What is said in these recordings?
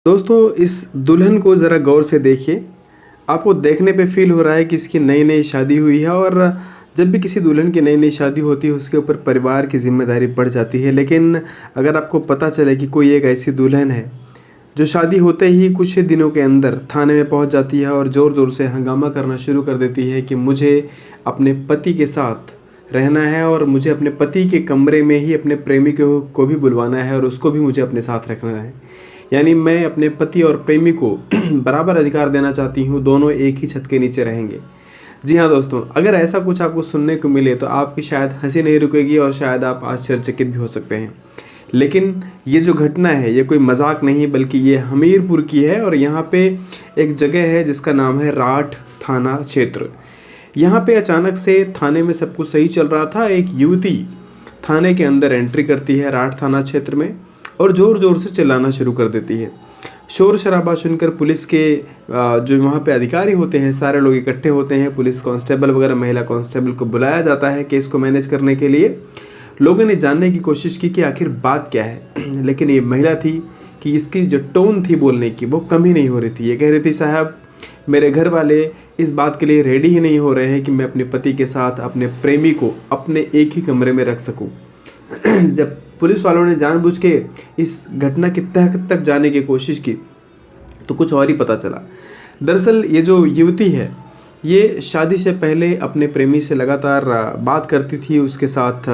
दोस्तों, इस दुल्हन को ज़रा गौर से देखिए। आपको देखने पे फ़ील हो रहा है कि इसकी नई-नई शादी हुई है और जब भी किसी दुल्हन की नई-नई शादी होती है उसके ऊपर परिवार की ज़िम्मेदारी बढ़ जाती है। लेकिन अगर आपको पता चले कि कोई एक ऐसी दुल्हन है जो शादी होते ही कुछ ही दिनों के अंदर थाने में पहुंच जाती है और ज़ोर-ज़ोर से हंगामा करना शुरू कर देती है कि मुझे अपने पति के साथ रहना है और मुझे अपने पति के कमरे में ही अपने प्रेमी को भी बुलवाना है और उसको भी मुझे अपने साथ रखना है। यानी मैं अपने पति और प्रेमी को बराबर अधिकार देना चाहती हूँ, दोनों एक ही छत के नीचे रहेंगे। जी हाँ दोस्तों, अगर ऐसा कुछ आपको सुनने को मिले तो आपकी शायद हंसी नहीं रुकेगी और शायद आप आश्चर्यचकित भी हो सकते हैं। लेकिन ये जो घटना है ये कोई मजाक नहीं बल्कि ये हमीरपुर की है और यहाँ पे एक जगह है जिसका नाम है राठ थाना क्षेत्र। यहाँ पे अचानक से थाने में सब कुछ सही चल रहा था। एक युवती थाने के अंदर एंट्री करती है राठ थाना क्षेत्र में और ज़ोर ज़ोर से चिल्लाना शुरू कर देती है। शोर शराबा सुनकर पुलिस के जो वहाँ पे अधिकारी होते हैं सारे लोग इकट्ठे होते हैं। पुलिस कांस्टेबल वगैरह महिला कांस्टेबल को बुलाया जाता है केस को मैनेज करने के लिए। लोगों ने जानने की कोशिश की कि आखिर बात क्या है, लेकिन ये महिला थी कि इसकी जो टोन थी बोलने की वो कम ही नहीं हो रही थी। ये कह रही थी, साहब मेरे घर वाले इस बात के लिए रेडी ही नहीं हो रहे हैं कि मैं अपने पति के साथ अपने प्रेमी को अपने एक ही कमरे में रख सकूं। जब पुलिस वालों ने जानबूझ के इस घटना की तह तक जाने की कोशिश की तो कुछ और ही पता चला। दरअसल ये जो युवती है ये शादी से पहले अपने प्रेमी से लगातार बात करती थी, उसके साथ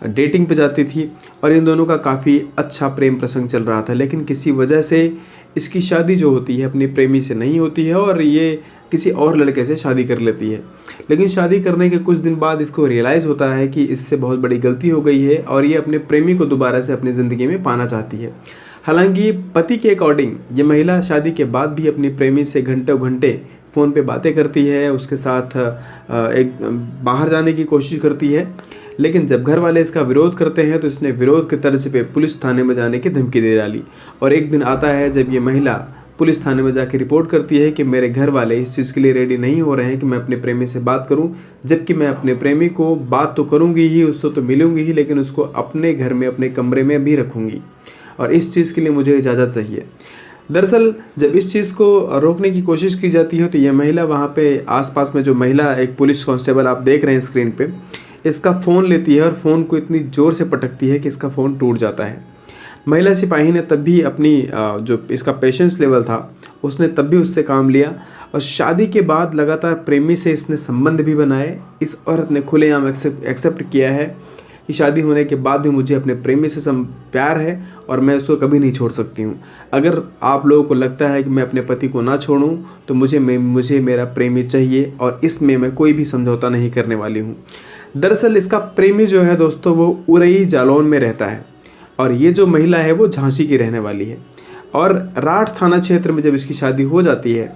डेटिंग पे जाती थी और इन दोनों का काफ़ी अच्छा प्रेम प्रसंग चल रहा था। लेकिन किसी वजह से इसकी शादी जो होती है अपने प्रेमी से नहीं होती है और ये किसी और लड़के से शादी कर लेती है। लेकिन शादी करने के कुछ दिन बाद इसको रियलाइज़ होता है कि इससे बहुत बड़ी गलती हो गई है और ये अपने प्रेमी को दोबारा से अपनी ज़िंदगी में पाना चाहती है। हालांकि पति के अकॉर्डिंग ये महिला शादी के बाद भी अपनी प्रेमी से घंटों घंटे फ़ोन पे बातें करती है, उसके साथ एक बाहर जाने की कोशिश करती है। लेकिन जब घर वाले इसका विरोध करते हैं तो इसने विरोध के तर्ज पे पुलिस थाने में जाने की धमकी दे डाली। और एक दिन आता है जब ये महिला पुलिस थाने में जाकर रिपोर्ट करती है कि मेरे घर वाले इस चीज़ के लिए रेडी नहीं हो रहे हैं कि मैं अपने प्रेमी से बात करूं, जबकि मैं अपने प्रेमी को बात तो करूंगी ही, उससे तो मिलूंगी ही, लेकिन उसको अपने घर में अपने कमरे में भी रखूंगी और इस चीज़ के लिए मुझे इजाज़त चाहिए। दरअसल जब इस चीज़ को रोकने की कोशिश की जाती है तो यह महिला वहाँ पे आसपास में जो महिला एक पुलिस कांस्टेबल आप देख रहे हैं स्क्रीन पे, इसका फ़ोन लेती है और फ़ोन को इतनी ज़ोर से पटकती है कि इसका फ़ोन टूट जाता है। महिला सिपाही ने तब भी अपनी जो इसका पेशेंस लेवल था उसने तब भी उससे काम लिया और शादी के बाद लगातार प्रेमी से इसने संबंध भी बनाए। इस औरत ने खुलेआम एक्सेप्ट किया है कि शादी होने के बाद भी मुझे अपने प्रेमी से प्यार है और मैं उसको कभी नहीं छोड़ सकती हूँ। अगर आप लोगों को लगता है कि मैं अपने पति को ना छोड़ूं तो मुझे मेरा प्रेमी चाहिए और इसमें मैं कोई भी समझौता नहीं करने वाली हूँ। दरअसल इसका प्रेमी जो है दोस्तों वो उरई जालौन में रहता है और ये जो महिला है वो झांसी की रहने वाली है। और राठ थाना क्षेत्र में जब इसकी शादी हो जाती है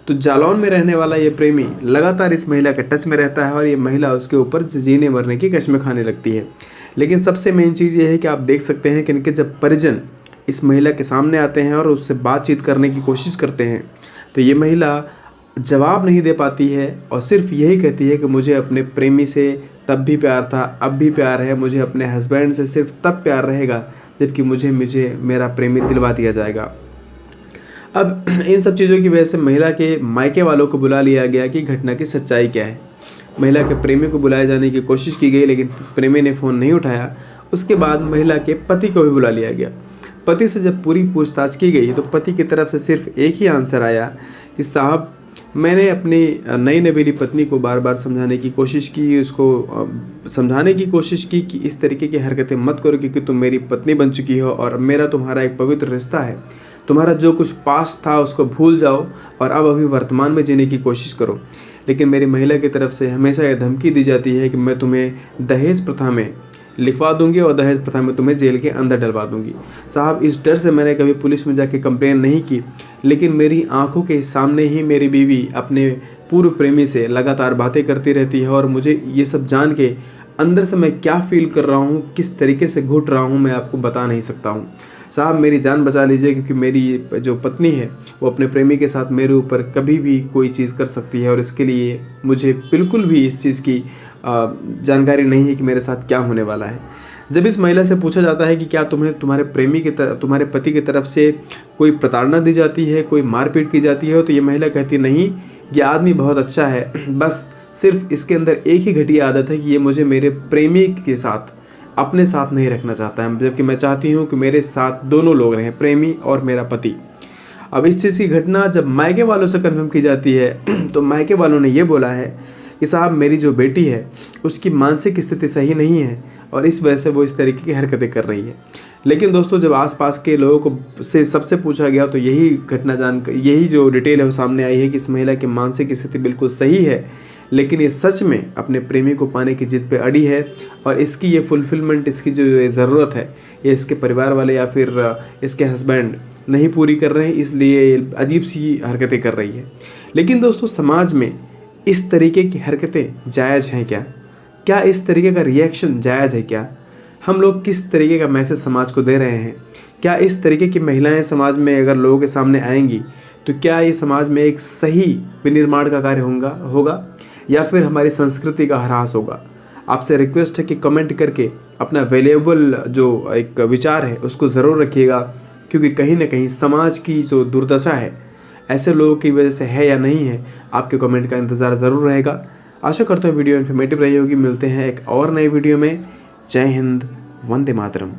तो जालौन में रहने वाला ये प्रेमी लगातार इस महिला के टच में रहता है और ये महिला उसके ऊपर जीने मरने की कश्में खाने लगती है। लेकिन सबसे मेन चीज़ ये है कि आप देख सकते हैं कि इनके जब परिजन इस महिला के सामने आते हैं और उससे बातचीत करने की कोशिश करते हैं तो ये महिला जवाब नहीं दे पाती है और सिर्फ यही कहती है कि मुझे अपने प्रेमी से तब भी प्यार था, अब भी प्यार है, मुझे अपने हस्बैंड से सिर्फ तब प्यार रहेगा जबकि मुझे मेरा प्रेमी दिलवा दिया जाएगा। अब इन सब चीज़ों की वजह से महिला के मायके वालों को बुला लिया गया कि घटना की सच्चाई क्या है। महिला के प्रेमी को बुलाए जाने की कोशिश की गई लेकिन प्रेमी ने फ़ोन नहीं उठाया। उसके बाद महिला के पति को भी बुला लिया गया। पति से जब पूरी पूछताछ की गई तो पति की तरफ से सिर्फ एक ही आंसर आया कि साहब मैंने अपनी नई नवेली पत्नी को बार बार समझाने की कोशिश की, उसको समझाने की कोशिश की कि इस तरीके की हरकतें मत करो क्योंकि तुम मेरी पत्नी बन चुकी हो और मेरा तुम्हारा एक पवित्र रिश्ता है। तुम्हारा जो कुछ पास था उसको भूल जाओ और अब अभी वर्तमान में जीने की कोशिश करो। लेकिन मेरी महिला की तरफ से हमेशा यह धमकी दी जाती है कि मैं तुम्हें दहेज प्रथा में लिखवा दूंगी और दहेज प्रथा में तुम्हें जेल के अंदर डलवा दूंगी। साहब इस डर से मैंने कभी पुलिस में जाके कंप्लेन नहीं की, लेकिन मेरी आंखों के सामने ही मेरी बीवी अपने पूर्व प्रेमी से लगातार बातें करती रहती है और मुझे ये सब जान के अंदर से मैं क्या फील कर रहा हूँ, किस तरीके से घुट रहा हूँ, मैं आपको बता नहीं सकता हूँ। साहब मेरी जान बचा लीजिए क्योंकि मेरी जो पत्नी है वो अपने प्रेमी के साथ मेरे ऊपर कभी भी कोई चीज़ कर सकती है और इसके लिए मुझे बिल्कुल भी इस चीज़ की जानकारी नहीं है कि मेरे साथ क्या होने वाला है। जब इस महिला से पूछा जाता है कि क्या तुम्हें तुम्हारे पति की तरफ से कोई प्रताड़ना दी जाती है, कोई मारपीट की जाती है, तो ये महिला कहती नहीं, ये आदमी बहुत अच्छा है, बस सिर्फ इसके अंदर एक ही घटिया आदत है कि ये मुझे मेरे प्रेमी के साथ अपने साथ नहीं रखना चाहता है, जबकि मैं चाहती हूँ कि मेरे साथ दोनों लोग रहें, प्रेमी और मेरा पति। अब इस चीज़ की घटना जब मायके वालों से कन्फर्म की जाती है तो मायके वालों ने ये बोला है कि साहब मेरी जो बेटी है उसकी मानसिक स्थिति सही नहीं है और इस वजह से वो इस तरीके की हरकतें कर रही है। लेकिन दोस्तों जब आसपास के लोगों को से सबसे पूछा गया तो यही घटना यही जो डिटेल है वो सामने आई है कि इस महिला की मानसिक स्थिति बिल्कुल सही है, लेकिन ये सच में अपने प्रेमी को पाने की जिद पे अड़ी है और इसकी ये फुलफिलमेंट, इसकी जो ज़रूरत है ये इसके परिवार वाले या फिर इसके हस्बैंड नहीं पूरी कर रहे हैं, इसलिए अजीब सी हरकतें कर रही है। लेकिन दोस्तों समाज में इस तरीके की हरकतें जायज़ हैं क्या? क्या इस तरीके का रिएक्शन जायज़ है क्या? हम लोग किस तरीके का मैसेज समाज को दे रहे हैं? क्या इस तरीके की महिलाएं समाज में अगर लोगों के सामने आएंगी तो क्या ये समाज में एक सही विनिर्माण का कार्य होगा या फिर हमारी संस्कृति का ह्रास होगा? आपसे रिक्वेस्ट है कि कमेंट करके अपना वैल्यूएबल जो एक विचार है उसको ज़रूर रखिएगा, क्योंकि कहीं ना कहीं समाज की जो दुर्दशा है ऐसे लोगों की वजह से है या नहीं है, आपके कमेंट का इंतज़ार ज़रूर रहेगा। आशा करता हूँ वीडियो इन्फॉर्मेटिव रही होगी। मिलते हैं एक और नए वीडियो में। जय हिंद, वंदे मातरम।